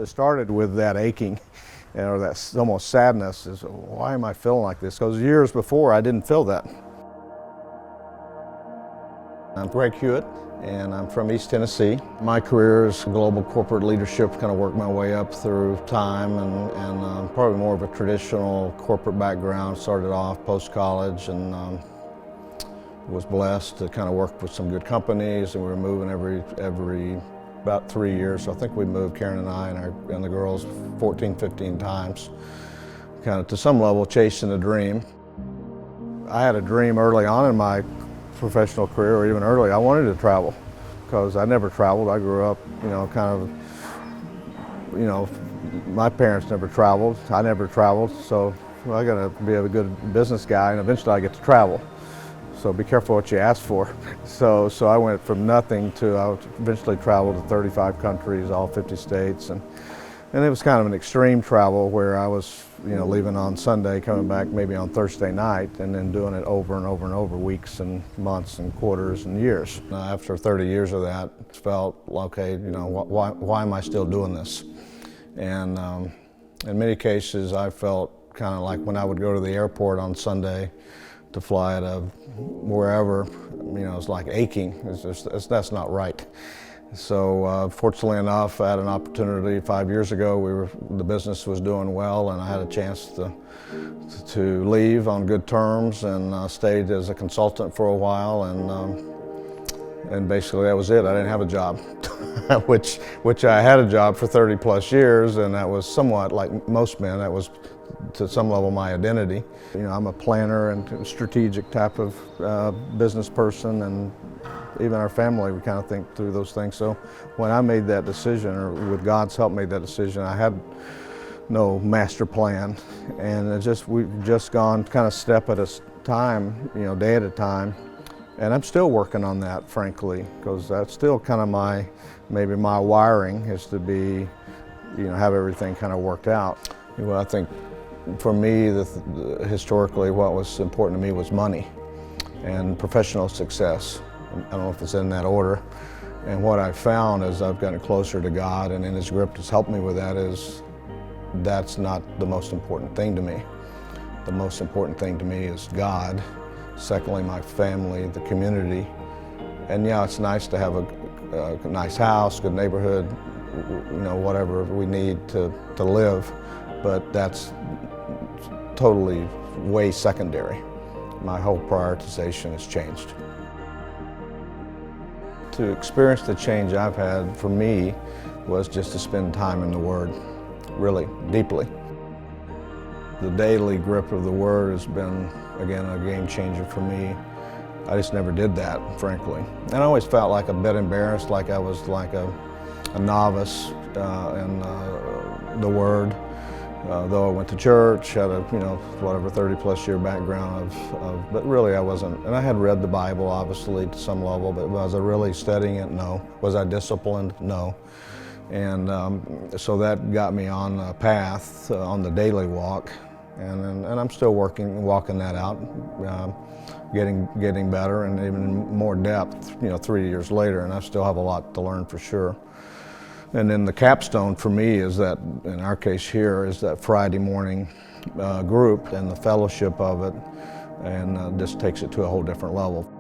It started with that aching, or that almost sadness, is why am I feeling like this? Because years before I didn't feel that. I'm Greg Hewitt, and I'm from East Tennessee. My career is global corporate leadership, kind of worked my way up through time, and probably more of a traditional corporate background. Started off post-college and was blessed to kind of work with some good companies, and we were moving every about 3 years. So I think we moved, Karen and I and the girls, 14, 15 times, kind of to some level chasing a dream. I had a dream early on in my professional career, or even early. I wanted to travel because I never traveled. I grew up, my parents never traveled. I never traveled, so I got to be a good business guy, and eventually I get to travel. So be careful what you ask for. So I went from nothing to, I eventually traveled to 35 countries, all 50 states, and it was kind of an extreme travel where I was, leaving on Sunday, coming back maybe on Thursday night, and then doing it over and over and over, weeks and months and quarters and years. After 30 years of that, it felt, okay, why am I still doing this? And in many cases, I felt kind of like when I would go to the airport on Sunday to fly to wherever, it's like aching. That's not right. So fortunately enough, I had an opportunity 5 years ago. The business was doing well, and I had a chance to leave on good terms, and stayed as a consultant for a while, and basically that was it. I didn't have a job, which I had a job for 30 plus years, and that was somewhat like most men. That was to some level my identity. I'm a planner and strategic type of business person, and even our family, we kind of think through those things. So when I made that decision, or with God's help made that decision, I had no master plan, and we've just gone kind of step at a time, day at a time. And I'm still working on that, frankly, because that's still kind of maybe my wiring is to be, have everything kind of worked out. Well, I think for me, historically, what was important to me was money and professional success. I don't know if it's in that order. And what I've found as I've gotten closer to God and in His grip has helped me with that is that's not the most important thing to me. The most important thing to me is God. Secondly, my family, the community. And yeah, it's nice to have a nice house, good neighborhood, whatever we need to live, but that's totally way secondary. My whole prioritization has changed. To experience the change I've had, for me, was just to spend time in the Word, really, deeply. The daily grip of the Word has been, again, a game changer for me. I just never did that, frankly. And I always felt like a bit embarrassed, like I was like a novice in the Word. Though I went to church, had a 30 plus year background but really I wasn't. And I had read the Bible obviously to some level, but was I really studying it? No. Was I disciplined? No. And so that got me on a path on the daily walk, and I'm still walking that out, getting better, and even in more depth. 3 years later, and I still have a lot to learn for sure. And then the capstone for me is that, in our case here, is that Friday morning group and the fellowship of it, and just takes it to a whole different level.